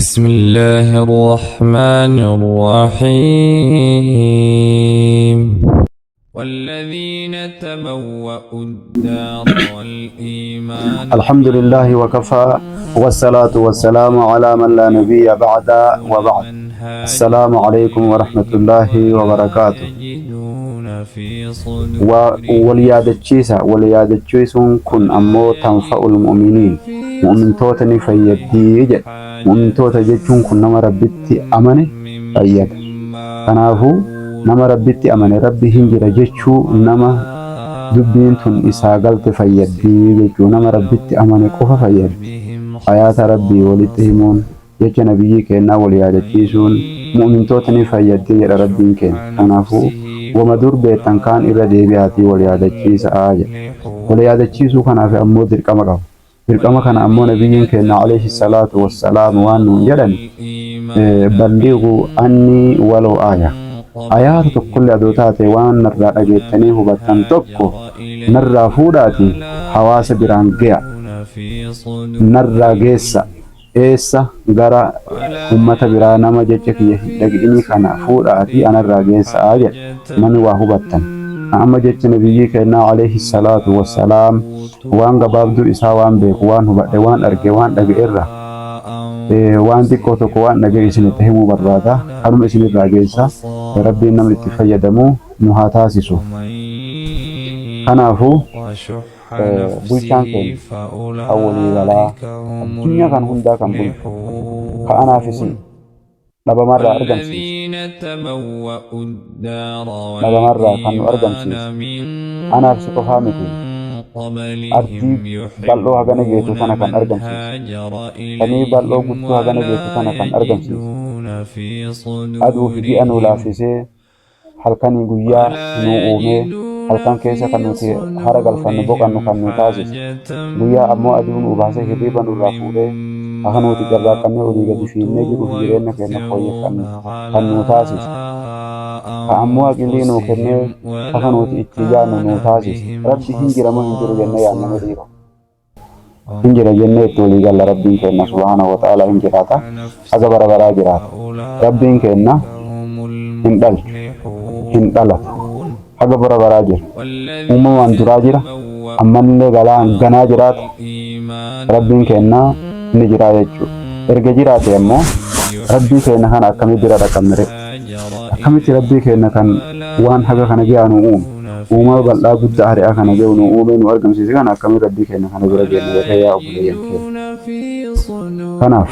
بسم الله الرحمن الرحيم والذين تبوأوا الدار والإيمان الحمد لله وكفى والصلاة والسلام على من لا نبي بعد وبعد. السلام عليكم ورحمة الله وبركاته. وليادتشيسون كن أمو تنفع المؤمنين مؤمن توتني فيدي مؤمن توتا جتشون كن نما ربتي أمني فيد كنافو نما ربتي أمني ربي هنجر جتشو نما دبين تن إساقلت فيدي جتشو نما ربتي أمني قفا فيد آيات ربي ولتهمون جتش نبيي كينا وليادتشيسون مؤمن توتني فيدي جر ربين كين كنافو وما دور بيتان كان إرادي بياتي وليادتشيس آية وليادتشيسو كنافي أمو درقما قو درقما كان أمو نبيين كينا عليه الصلاة والسلام وانو جدن بلغوا أني ولو آية آيات كل أدوتاتي وان نرى أجيتنيه بطن تكو نرى فوداتي حواس برانقيا نرى جيسا إيسا غرا أمة برانا ما جيتك يهدقيني كان فوداتي أنا الراجيس آية من واهو بطن أما جيت نبيي كينا عليه الصلاة والسلام وان قبابدو إسا وان بيك وان هو بطن وان أرقي وان أرقي وان دي كوتوكو وان نجي إسني تهمو برادا هرم إسني الراجيسا ربي نم اتفيدمو نهاتاسسو كنافو بلشان كين أولي ولا الدنيا كان هندا كان بل كأنا في سن نبا مرة أرقم سيس نبا مرة كان أرقم سيس أنا في سقفامتي أرتي بلو هغانا جيتو سنة كان أرقم سيس أني بلو قدتو هغانا جيتو سنة كان أرقم سيس أدو في دي أنو لافسي halkani guyyaa nu uume halkan keessa kan nuti hara galfannu boqannu kan nu taasisu guyyaa ammoo aduu nu baasee hirriba nurraa fuudhee akka nuti carraaqannee olii gadi fiinnee jiruuf jireenya keenya fooyyeffannu kan nu taasisu ka ammoo aqilii nuu kennee akka nuti itti yaadnu nu taasisu rabbi hin jiramu hin jiru jennee yaadname dhiira hin jira jennee itti olii galla rabbiin keenya subhaanahu wa ta'ala hin jiraata haga bara baraa jiraata rabbiin keenya hin dhalchu hin dhalatu haga bara baraa jira uumamaan duraa jira ammallee ganaa jiraata rabbiin keenya ni jira jechuudha erga jiraate ammoo rabbii keenya kana akkamii bira dhaqamne akkamitti rabbii keenya kan waan haga kana gaanu uumama bal'aa guddaa hari'aa kana gahu nu uume nu argamsiise kana akkamii rabbii keenya kana bira geenne jedhee yaa obboleeyyan keenya kanaaf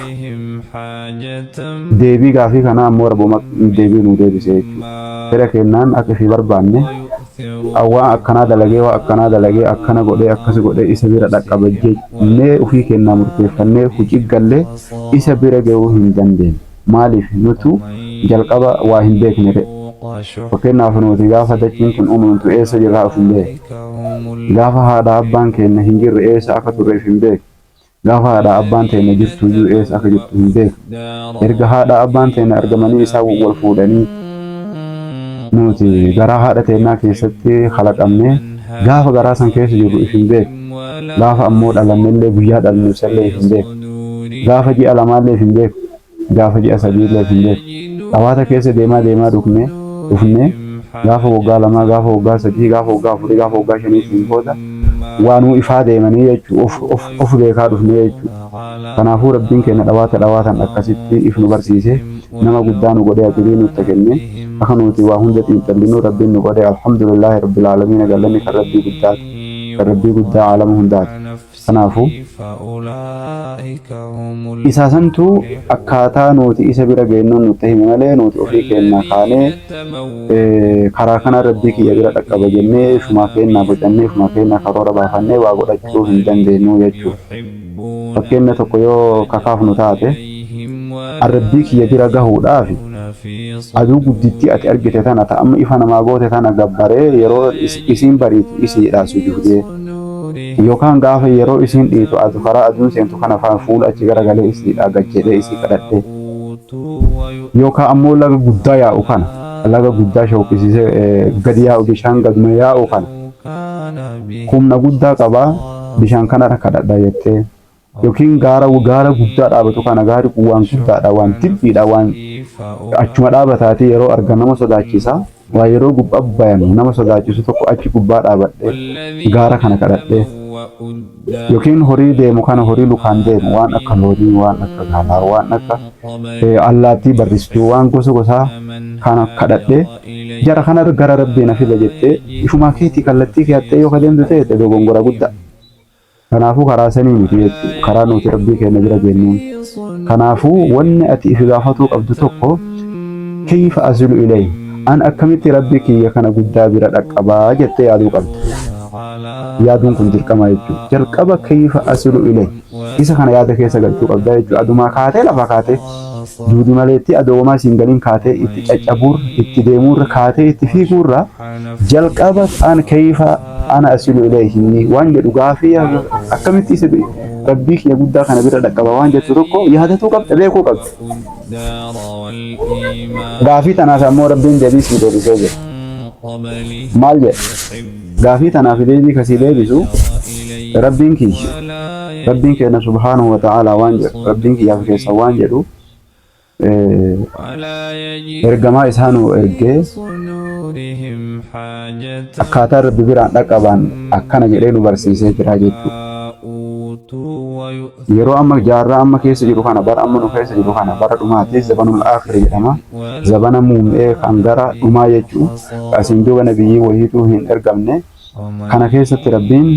deebii gaafii kana ammoo rabbuma deebii nu deebisee jechuudha fedha kennaan akka fi barbaanne waan akkanaa dalagee waan akkanaa dalagee akkana godhee akkas godhee isa bira dhaqqaba jennee ofii kennaa murteeffannee hojii gallee isa bira gahuu hin dandeenye maaliif nutu jalqaba waa hin beekne fakkeenyaaf nuti gaafa dachiin kun uumamtu eessa jirraa of hin beekne gaafa haadha abbaan keenya hin jirre eessa akka turreef hin beekne gaafa haadha abbaan keenya jirtu iyyuu eessa akka jirtu hin beekne erga haadha abbaan keenya argamanii isaa wal fuudhanii nuti garaa haadha keenyaa keessatti kalaqamne gaafa garaa san keessa jirru if hin beekne gaafa ammoo dhalannellee guyyaa dhalnu isallee if hin beekne gaafa ji'a lamaallee if hin beekne gaafa ji'a sadiillee if hin beekne dhawaata keessa deemaa dhufne gaafa waggaa lamaa gaafa waggaa sadii gaafa waggaa afurii gaafa waggaa shaniitiin booda waanuu ifaa deemanii jechuu of beekaa dhufne jechuudha kanaafuu rabbiin keenya dhawaatan akkasitti if nu barsiise nama guddaa nu godhee ajirii nutti kenne akka nuti waa hunda xiinxallinu rabbiin nu godhee alhamdulillahi rabbil aalamiin galanni kan rabbii guddaa aalama hundaati kanaafuu isaasantu akkaataa nuti isa bira geennuun nutti hime malee nuti ofii keenya kaanee karaa kana rabbii kiyya bira dhaqqaba jennee ifumaa keenya bocannee ifumaa keenya karoora baafannee waa godhachuu hin dandeenyu jechuudha fakkeenya tokko yoo kakaafnu taate rabbii kiyya bira gahuudhaaf aduu gudditti ati argite tana ta'amma ifa namaa goote tana gabbaree yeroo isiin bariitu isiidhaa sujuudee yookaan gaafa yeroo isiin dhiitu adu karaa aduun seentu kana fuula achi garagalee isiidhaa gajjedhee isii kadhadhee yookaan ammoo laga guddaa yaa'u kana laga guddaa shooqisiisee gadi yaa'u bishaan gaduma yaa'u kana humna guddaa qabaa bishaan kana kadhadhaa jettee yookiin gaara guddaa dhaabatu kana gaari kun waan guddaadha waan tibbiidha waan achuma dhaabataati yeroo argan nama sodaachisa waa yeroo gubbaa bayan nama sodaachisu tokko achi gubbaa dhaabadhe gaara kana kadhadhe yookiin horii deemu kana horii lukaan deemu waan akka loonii waan akka gaalaa waan akka allaattii barristuu waan gosa gosaa kana kadhadhe jara kana gara rabbii na fida jettee ifumaa keetii kallattii keettee yoo kadeemtu ta'e dogongora guddaa. Kanaafuu karaa sanii miti jechuudha. Karaa nuti rabbii keenya bira jennuun. Kanaafuu wanni ati ifi gaafatuu qabdu tokko kayfa asilu ilayhi. An akkamitti rabbii kiyya kana guddaa bira dhaqqabaa jettee yaaduu qabdu. Yaaduun kun dirqama jechuudha. Jalqaba kayfa asilu ilayhi. Isa kana yaada keessa galchuu qabda jechuudha. Adumaa kaatee lafa kaatee duudi maleetti adoomaa siin galiin kaatee itti caccabuurra itti deemuurra kaatee itti fiiguurra jalqaba an kayfa ana asilu ilayhi waan jedhu gaafii akkamitti isa rabbii kiyya guddaa kana bira dhaqqaba waan jettu tokko yaadatuu qabda beekuu qabda. Gaafii tanaaf ammoo rabbiin deebii sii deebisee jira. Maal jedha? Gaafii tanaaf deebii kasii deebisu rabbiin keenya subhaanahu wa ta'aalaa waan jedhu rabbiin kiyyaaf keessa waan jedhu ergamaa isaanuu ergee akkaataa rabbi biraan dhaqqaban akkana jedhee nu barsiisee jira jechuudha. Yeroo amma jaarraa amma keessa jiru kana bara amma nu keessa jiru kana bara dhumaattis zabanul aakhir jedhama. Zabana muumee kan gara dhumaa jechuudha. Asiin duuba nabiyyii wahiituu hin ergamne. Kana keessatti rabbiin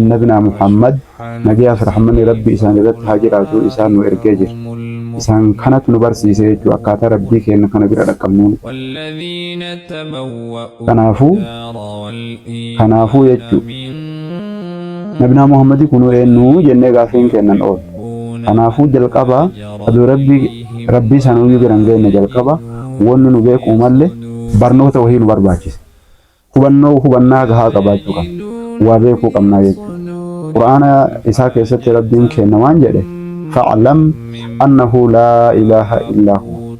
nabinaa Muhammad nabiyaa fi rahmanni rabbi isaan irratti haa jiraatu isaan nu ergee jira. Isaan kanatu nu barsiisee jechuudha akkaataa rabbii keenya kana bira dhaqqabnuun. Kanaafuu jechuudha. Nabinaa Muhammadii kunuu eenyu jennee gaafiin kennan oolu. Kanaafuu jalqaba aduu rabbii isaanii biran geenye jalqaba wanni nu beekuu malle barnoota wahii nu barbaachisa. Hubannaa gahaa qabaachuu qabna. Waa beekuu qabnaa jechuudha. Qur'aana isaa keessatti rabbiin kenna waan jedhe fa'alam annahu laa ilaaha illaa hu.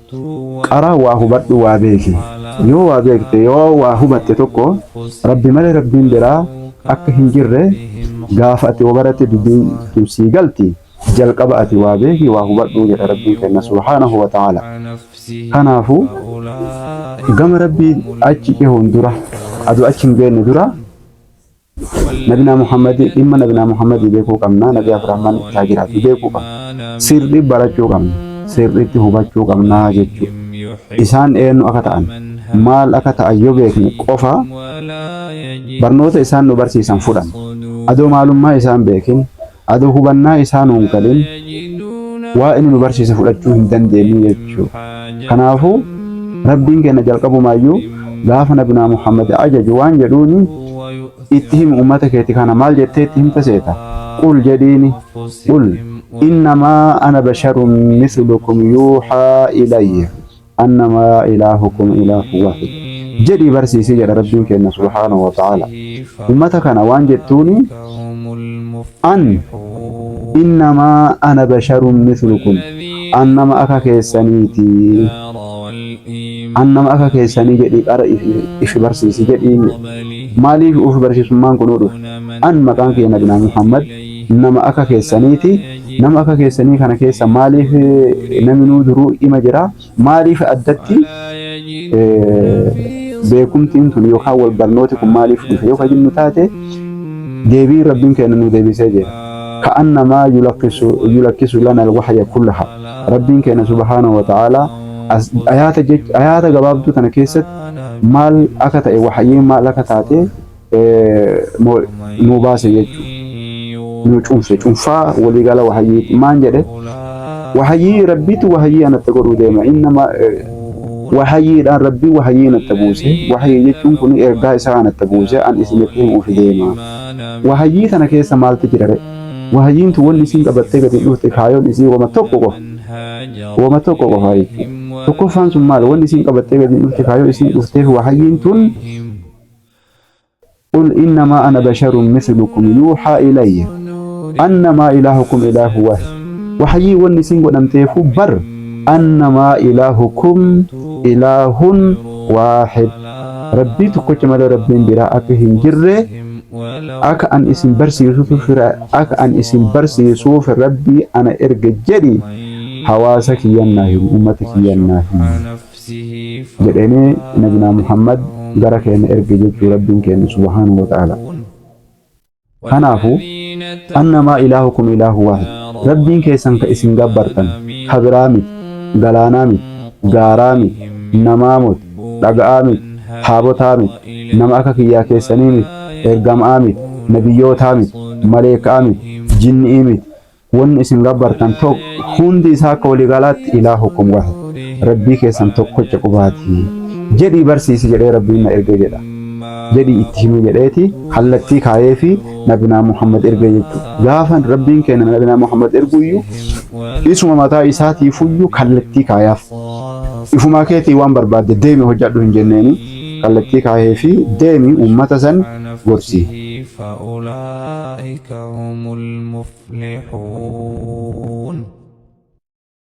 Qara waa hubadhu waa beeki. Yoo waa beekte yoo waa hubatte tokko rabbi malee rabbiin biraa akka hin jirre gaafa ati wabaratte dubbiin sii galti jalqaba ati waa beeki waa hubadhu jedha rabbiin kenna subhaanahu wa ta'ala. Kanaafuu gama rabbii achi dhihuun dura aduu achi hin geenne dura nabinaa Muhammadii dhimma nabinaa Muhammadii beekuu qabna nabiyaa fi rahman isaa jiraatu beekuu qabna sirrii barachuu qabna sirriitti hubachuu qabna jechuudha. Isaan eenyu akka ta'an maal akka ta'an yoo beekne qofa barnoota isaan nu barsiisan fudhan adoo maalummaa isaan beekin adoo hubannaa isaan hin galin waa inni nu barsiise fudhachuu hin dandeenyu jechuudha. Kanaafuu rabbiin keenya jalqabumaayyuu gaafa nabinaa Muhammad ajaju waan jedhuuni itti himu ummata keeti kana maal jettee itti himta seeta qul jedhiini qul innamaa ana basharun mislukum yuuhaa ilayya annamaa ilaahukum ilaahu waahid jedhii barsiisii jedha rabbiin keenya subhaanahu wa ta'ala. Ummata kana waan jettuuni an innamaa ana basharun mislukum annama akka keessaniiti annama akka keessanii jedhii qara ifi barsiisi jedhiin maaliif uf barsiisummaan kun dhufu an maqaan keenya nabinaa Muhammad nama akka keessaniiti nama akka keessanii kana keessa maaliif naminuu duruu ima jira maaliif addatti beekumtiin tun yookaan wal barnooti kun maaliif dhufe yoo kajinnu taate deebii rabbiin keenya nu deebisee jira ka'annamaa yulakkisu lana alwahya kullaha rabbiin keenya subhaanahu wa ta'ala ayaata gabaabduu tana keessatti maal akka ta'e wahayyiin maal akka taate nu baase jechuudha. Nu cuunfaa waliigala wahayyii maan jedhe wahayyii rabbiitu wahayyii anatti godhuu deema innama wahayyiidhaan rabbii wahayyii anatti buuse wahayyii jechuun kun ergaa isaa anatti buuse an isinitti himuuf deema. Wahayyii tana keessa maaltu jira wahayyiin tu wanni isin qabattee gadi dhufte kaayoon isii wama tokko qofa jechuudha. Tokkoffaan sun maal wanni isin qabattee gadi dhufte kaayoon isin dhufteef wahayyiin tun qul innamaa ana basharun mislukum yuuhaa ilayya annamaa ilaahukum ilaahu waahid wahayyii wanni isin godhamteefu bar annamaa ilaahukum ilaahun waahid rabbii tokkocha malee rabbiin biraa akka hin jirre أك أن اسم برسي يوسف أك أن اسم برسي يوسف ربي أنا إرجع جدي حواسك يناهي أمتك يناهي جدني نبينا محمد جرك أن إرجع جدي ربي كان سبحانه وتعالى هنافو أنما إلهكم إله واحد ربي كيسن كاسم جبرتن خبرامي غلانامي غارامي نمامت دغامي حابوتامي نماك كيا كيسنيمي إرجامامي نبيوتامي ملائكامي جنيمي ون اسم جبرتن توك هندي ساك ولغالات إلهكم واحد ربي كيسن توك كوچ قباتي جدي برسيس جدي ربينا إرجع جدا jadi ittihimi jedheeti kallattii kaayee fi nabinaa Muhammad erga jechuudha. Gaafan rabbiin keenya nabinaa Muhammad erguyyuu isuma mataa isaatiifuyyuu kallattii kaayaaf. Ifumaa keetii waan barbaadde deemi hojjadhu hin jenneeni kallattii kaayee fi deemi ummata san gorsi.